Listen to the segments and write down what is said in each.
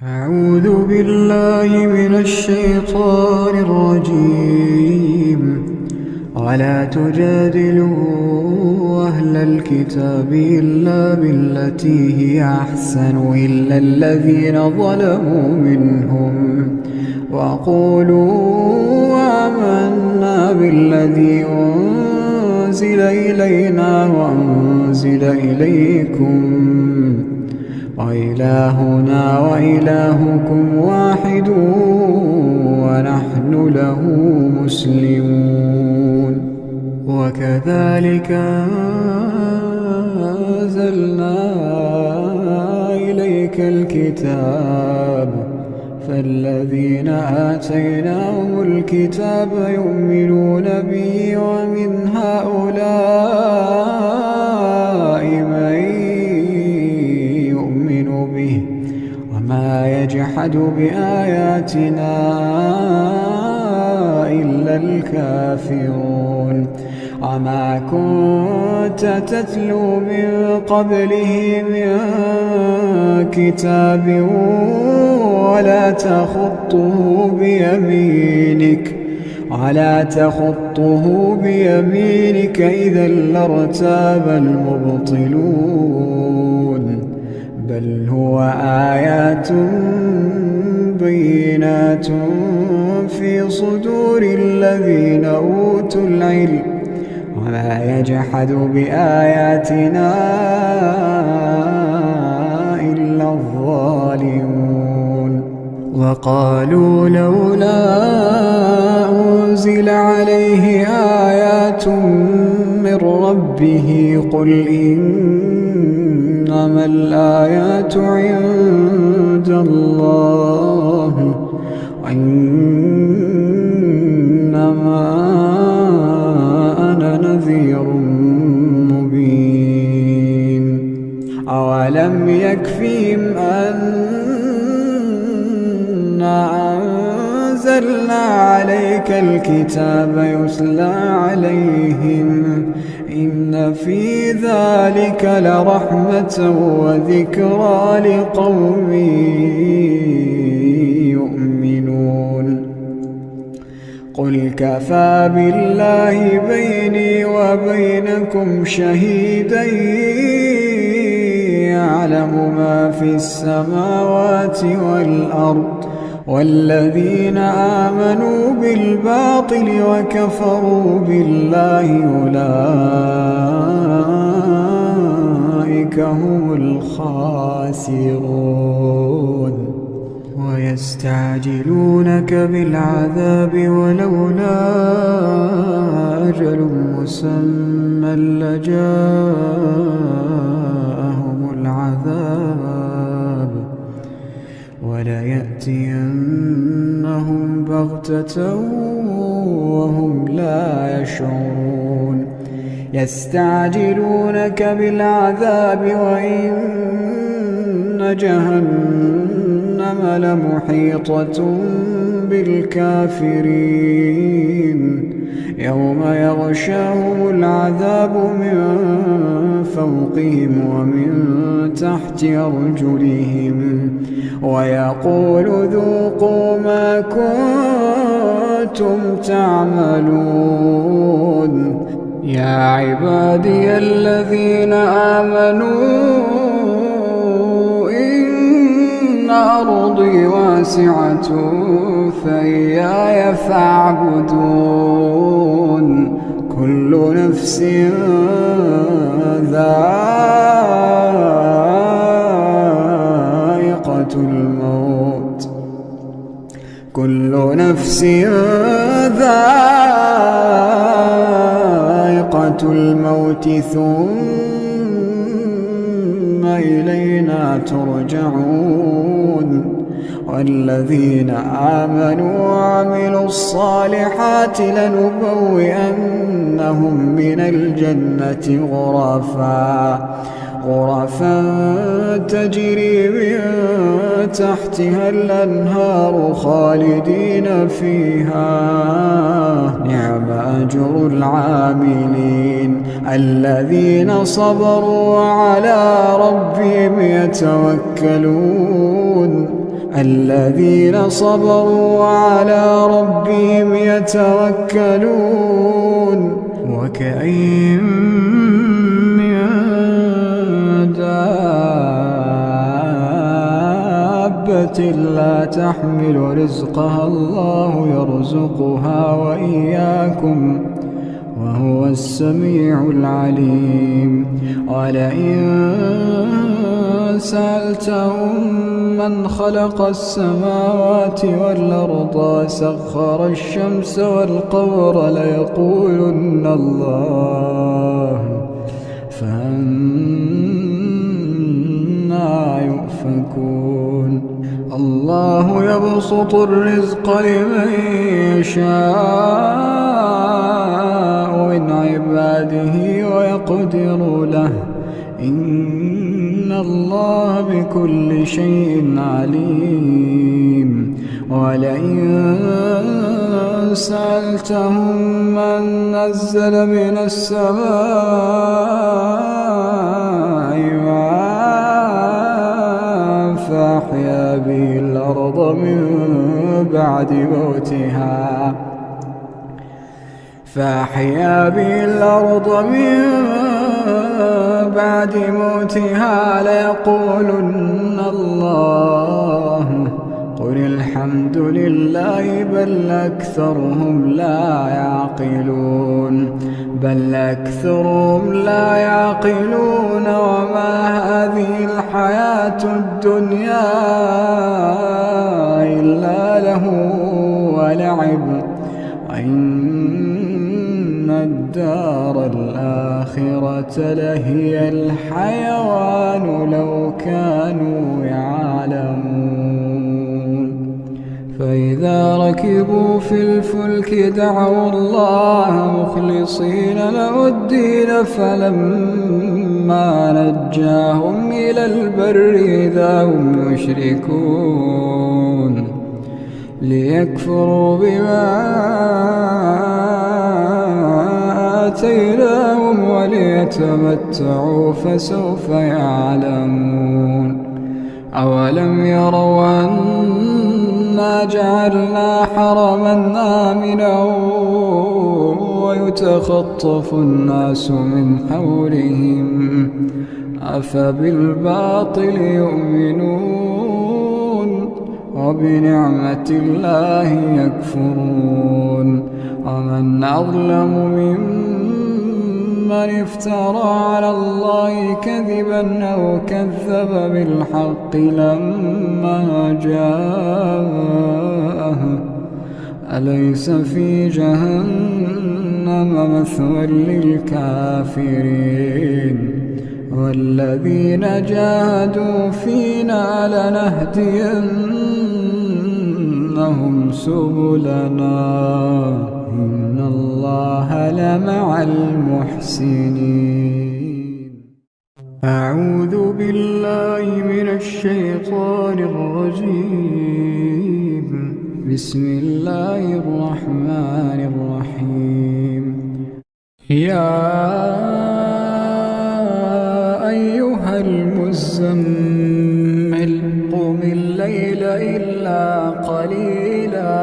أعوذ بالله من الشيطان الرجيم. ولا تجادلوا أهل الكتاب إلا بالتي هي أحسن إلا الذين ظلموا منهم وقولوا آمنا بالذي أنزل إلينا وأنزل إليكم وإلهنا وإلهكم واحد ونحن له مسلمون. وكذلك أنزلنا إليك الكتاب فالذين آتيناهم الكتاب يؤمنون به ومن هؤلاء من يؤمن به وما يجحد بآياتنا إلا الكافرون. وما كنت تتلو من قبله من كتاب ولا تخطه بيمينك إذا لارتاب المبطلون. بل هو آيات بينات في صدور الذين أوتوا العلم وما يجحد بآياتنا إلا الظالمون. وقالوا لولا أنزل عليه آيات من ربه قل إنما الآيات عند الله وإنما أنا نذير مبين. أولم يكفهم أنا أنزلنا عليك الكتاب يتلى عليهم إن في ذلك لرحمة وذكرى لقوم يؤمنون. قل كفى بالله بيني وبينكم شهيدا يعلم ما في السماوات والأرض والذين آمنوا بالباطل وكفروا بالله أولئك هم الخاسرون. ويستعجلونك بالعذاب ولولا أجل مسمى لجاءهم العذاب وليأتينهم بغتة وهم لا يشعرون. يستعجلونك بالعذاب وإن جهنم لمحيطة بالكافرين يوم يغشاهم العذاب من فوقهم ومن تحت أرجلهم ويقول ذوقوا ما كنتم تعملون. يا عبادي الذين آمنوا إن أرضي واسعة فإياي فاعبدون. كل نفس ذائقة الموت ثم إلينا ترجعون. والذين آمنوا وعملوا الصالحات لنبوئنهم من الجنة غرفا تجري من تحتها الأنهار خالدين فيها نعم أجر العاملين الذين صبروا وعلى ربهم يتوكلون الذين صبروا وعلى ربهم يتوكلون وكأين من دابة لا تحمل رزقها الله يرزقها وإياكم وهو السميع العليم ولئن سألتهم من خلق السماوات والأرض وسخر الشمس والقمر ليقولن الله فأنى يؤفكون الله يبسط الرزق لمن يشاء من عباده ويقدر له إن الله بكل شيء عليم ولئن سألتهم من نزل من السماء ماء فأحيا به الأرض من بعد موتها ليقولن الله قل الحمد لله بل أكثرهم لا يعقلون وما هذه الحياة الدنيا إلا له ولعب وإن الدار الآخرة لهي الحيوان لو كانوا يعلمون فإذا ركبوا في الفلك دعوا الله مخلصين له الدين فلما نجاهم إلى البر إذا هم يشركون ليكفروا بما آتيناهم وليتمتعوا فسوف يعلمون أولم يروا أنا جعلنا حرما آمنا ويتخطف الناس من حولهم أفبالباطل يؤمنون وبنعمة الله يكفرون ومن أظلم ممن افترى على الله كذبا أو كذب بالحق لما جاءه أليس في جهنم مثوى للكافرين والذين جاهدوا فينا لنهدينهم سبلنا إن الله لمع المحسنين أعوذ بالله من الشيطان الرجيم بسم الله الرحمن الرحيم يا أيها المزمل قم الليل إلا قليلا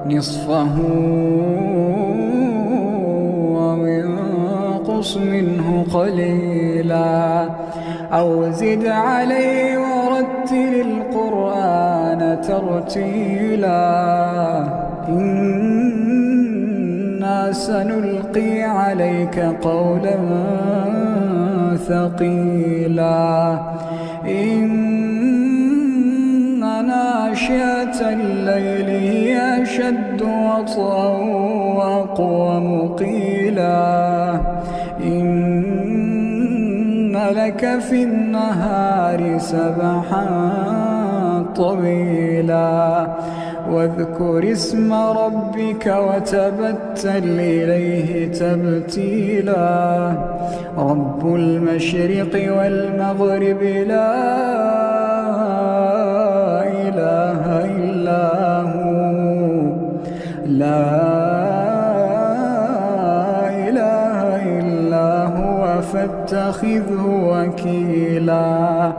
نصفه وانقص منه قليلا أو زد عليه ورتل القرآن ترتيلا إنا سنلقي عليك قولا ثقيلا إن ناشئة الليل هي أشد وطئا وأقوم قيلا إن لك في النهار سبحا طويلا واذكر اسم ربك وتبتل إليه تبتيلا رب المشرق والمغرب لا إله إلا هو فاتخذه وكيلا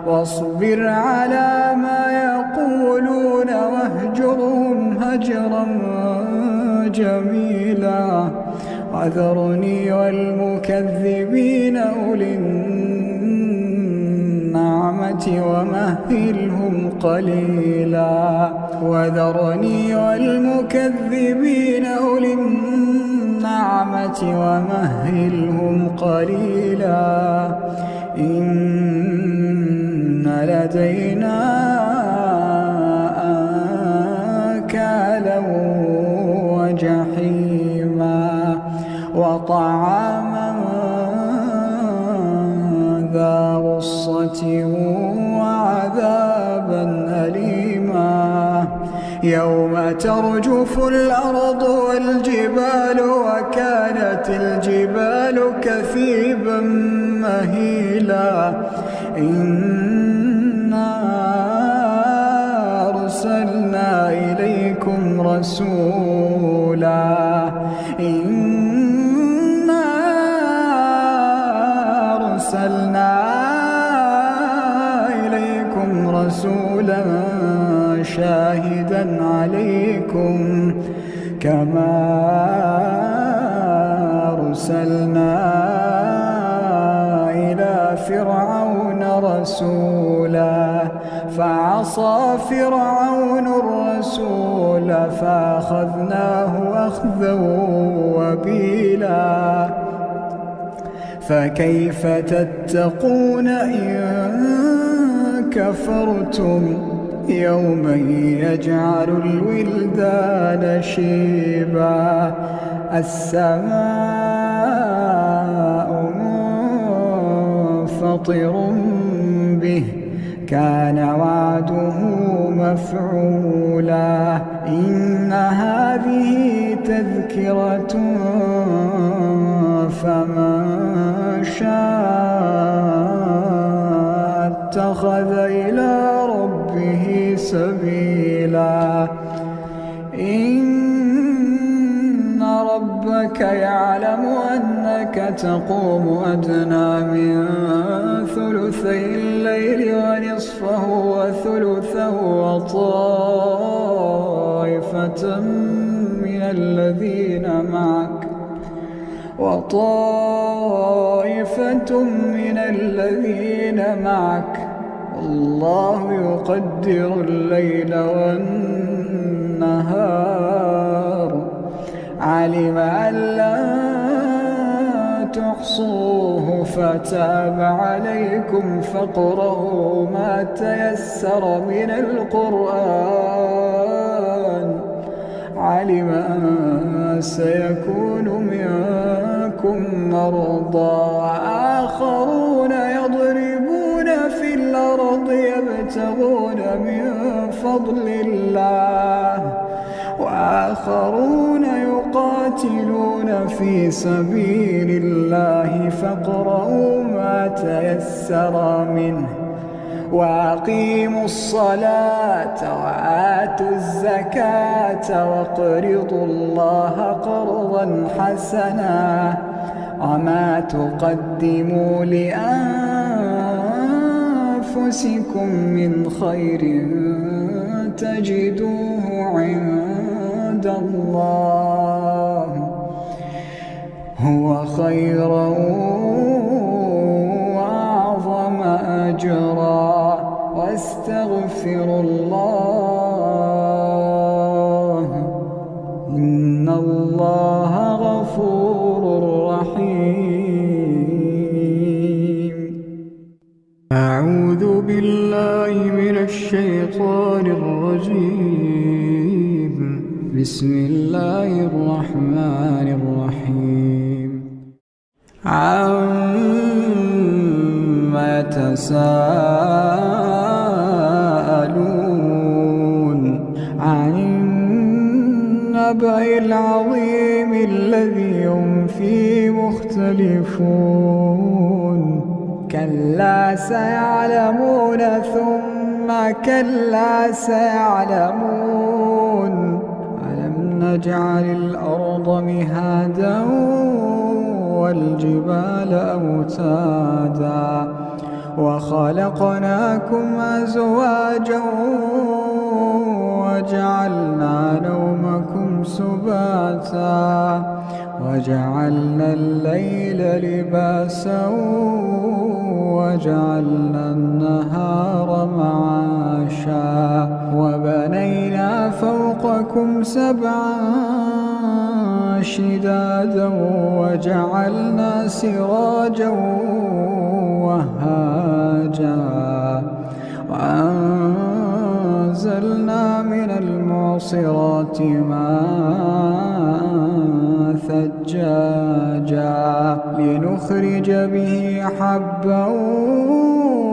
واصبر على ما يقولون واهجرهم هجرا جميلا وذرني والمكذبين أولي النعمة ومهلهم قليلا وذرني والمكذبين أولي النعمة ومهلهم قليلا إن لدينا أنكالا وجحيما وطعاما ذا غصة وعذابا أليما يوم ترجف الأرض والجبال وكانت الجبال كثيبا مهيلا إنا أرسلنا إليكم رسولا رسولا شاهدا عليكم كما أرسلنا إلى فرعون رسولا فعصى فرعون الرسول فأخذناه أخذا وبيلا فكيف تتقون إن كفرتم يوما يجعل الولدان شيبا السماء منفطر به كان وعده مفعولا إن هذه تذكرة فمن شاء اتخذ إلى ربه سبيلا إن ربك يعلم أنك تقوم أدنى من ثلثي الليل ونصفه وثلثه وطائفة من الذين معك والله يقدر الليل والنهار علم أن لا تحصوه فتاب عليكم فاقرؤوا ما تيسر من القرآن علم أن سيكون منكم مرضى وآخرون يضربون في الأرض يبتغون من فضل الله وآخرون يقاتلون في سبيل الله فاقرؤوا ما تيسر منه وأقيموا الصلاة وآتوا الزكاة واقرضوا الله قرضا حسنا وما تقدموا لأنفسكم من خير تجدوه عند الله هو خيرا وأعظم أجرا واستغفروا الله إن الله غفور رحيم أعوذ بالله من الشيطان الرجيم بسم الله الرحمن الرحيم عما يتساءلون عن النبأ العظيم الذي هم فيه مختلفون كلا سيعلمون ثم كلا سيعلمون ألم نجعل الأرض مهادا والجبال أوتادا وخلقناكم أزواجا وجعلنا نومكم سباتا وجعلنا الليل لباسا وجعلنا النهار معاشا وبنينا فوقكم سبعا شدادا وجعلنا سراجا وهاجا وأنزلنا من المعصرات ماء ثجاجا لنخرج به حبا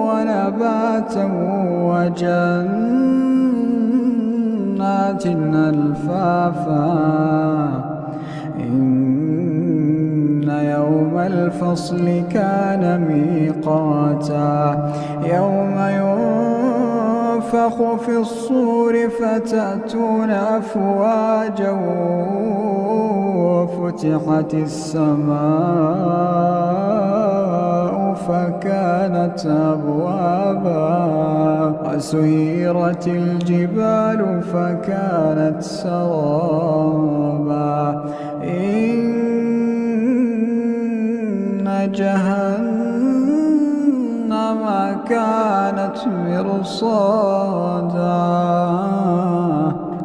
ونباتا وجنات ألفافا إن يوم الفصل كان ميقاتا يوم ينفخ في الصور فتأتون أفواجا وفتحت السماء فكانت أبوابا وسيرت الجبال فكانت سرابا إن جهنم كانت مرصادا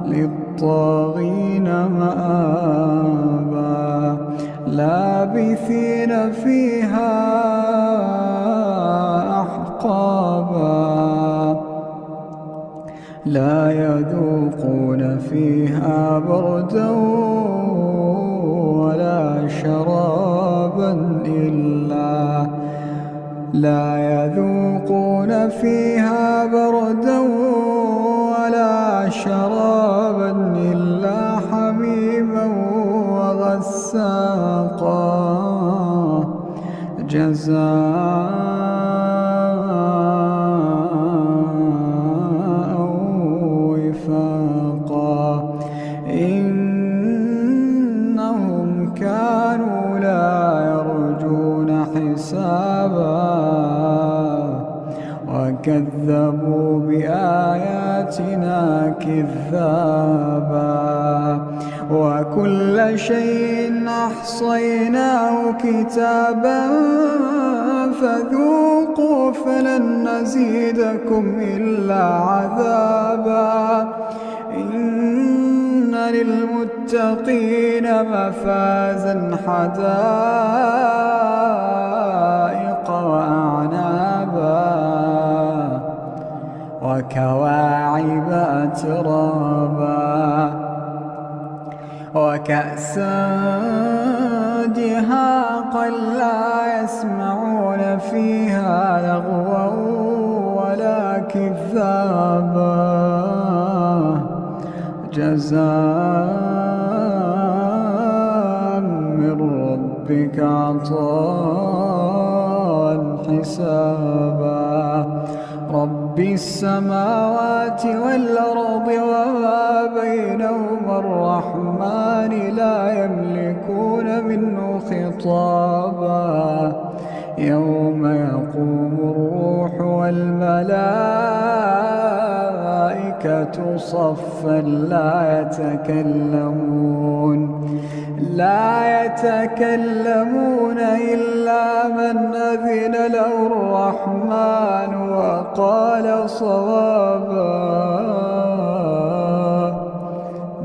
للطاغين مآبا لابثين فيها أحقابا لا يذوقون فيها بردا ولا شرابا لا يذوقون فيها بردا ولا شرابا إلا حميما وغساقا جزاء وفاقا إنهم كانوا لا يرجون حسابا وكذبوا بآياتنا كذابا وكل شيء أحصيناه كتابا فذوقوا فلن نزيدكم إلا عذابا إن للمتقين مفازا حدائق وأعنابا وكواعب أترابا وكأسا دهاقا لا يسمعون فيها لغوا ولا كذابا جزاء من ربك عطاء حسابا رب السماوات والأرض وما بينهما الرحمن لا يملكون منه خطابا يوم يقوم الروح والملائكة صفا لا يتكلمون إلا من أذن له الرحمن وقال صوابا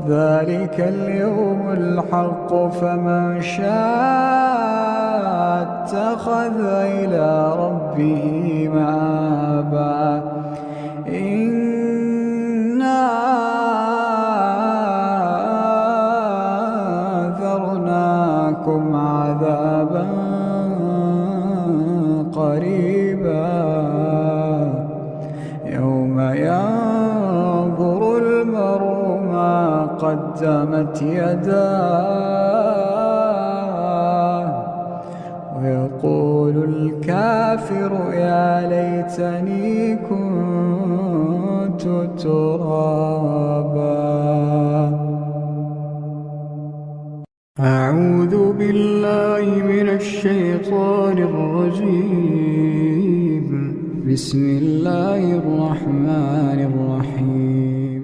ذلك اليوم الحق فمن شاء اتخذ إلى ربه مآبا إنا أنذرناكم عذابا قريبا يوم ينظر المرء ما قدمت يداه ويقول الكافر يا ليتني كنت ترابا. أعوذ بالله من الشيطان الرجيم. بسم الله الرحمن الرحيم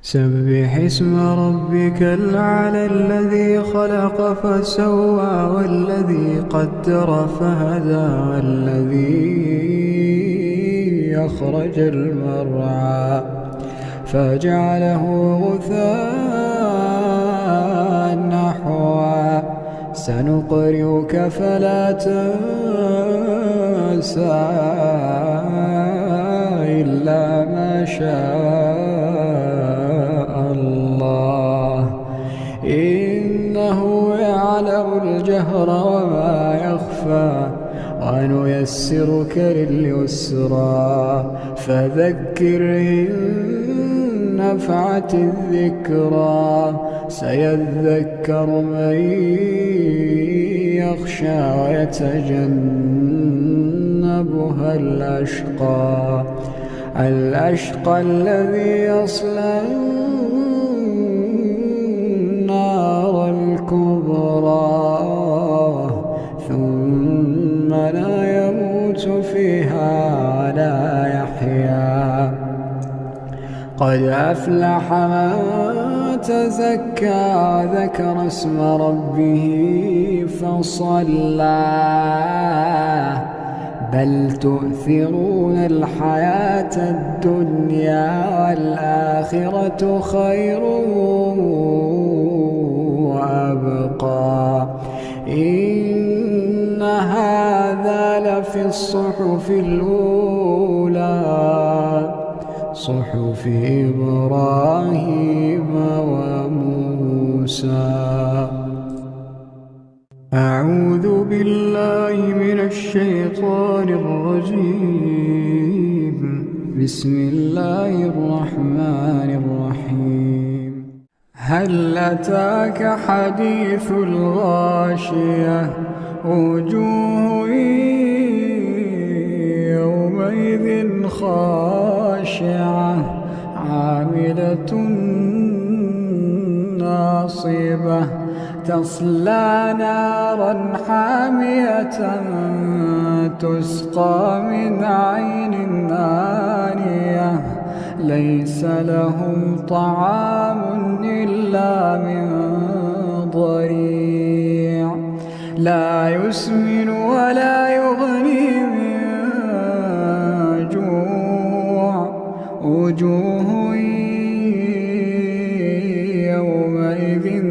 سبح اسم ربك الأعلى الذي خلق فسوى والذي قدر فهدى والذي أخرج المرعى فجعله غثاء نحوا سنقرئك فلا تنسى إلا ما شاء الله إنه يعلم الجهر وما يخفى ونيسرك لليسرى فذكر إن نفعت الذكرى سيذكر من يخشى ويتجنبها الأشقى الذي يصلى النار الكبرى ثم لا يموت فيها ولا يحيا قد أفلح من تزكى ذكر اسم ربه فصلى بل تؤثرون الحياة الدنيا والآخرة خير وأبقى إن هذا لفي الصحف الأولى صحف إبراهيم وموسى أعوذ بالله من الشيطان الرجيم بسم الله الرحمن الرحيم هل أتاك حديث الغاشية وجوه يومئذ خاشعة عاملة ناصبة تصلى نارا حامية تسقى من عين آنية ليس لهم طعام إلا من ضريع لا يسمن ولا يغني من جوع وجوه يومئذ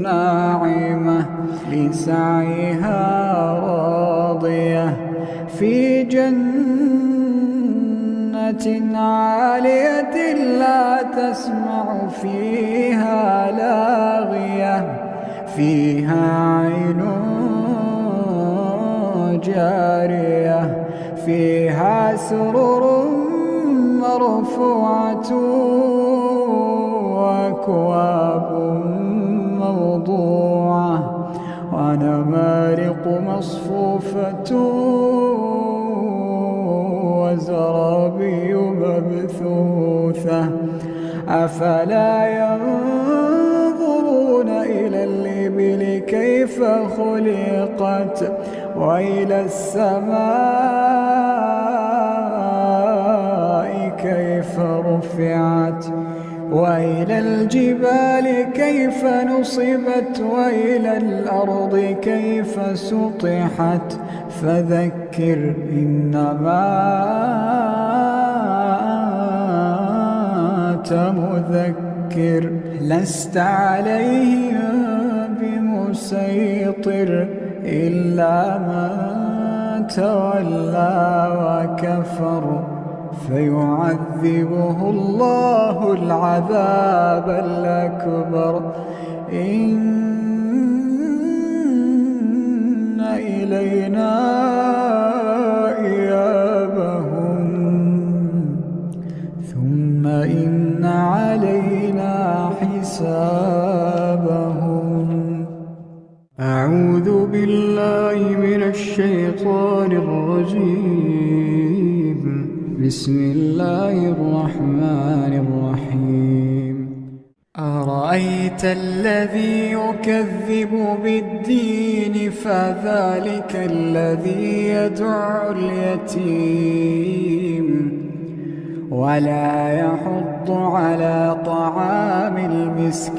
ناعمة لسعيها راضية في جنة عالية لا تسمع فيها لاغية فيها عين جارية فيها سرر مرفوعة وأكواب موضوعة ونمارق مصفوفة وزرابي مبثوثة أفلا ينظرون إلى الإبل كيف خلقت وإلى السماء كيف رفعت وإلى الجبال كيف نصبت وإلى الأرض كيف سطحت فذكر إنما أنت مذكر لست عليهم بمسيطر إلا من تولى وكفر فيعذبه الله العذاب الأكبر إن إلينا إيابهم ثم إن علينا حسابهم أعوذ بالله من الشيطان الرجيم بسم الله الرحمن الرحيم أرأيت الذي يكذب بالدين فذلك الذي يدع اليتيم ولا يحض على طعام المسكين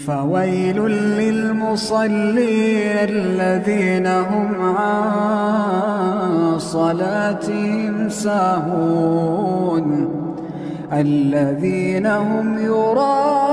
فويل للمصلين الذين هم عن صلاتهم ساهون الذين هم يراءون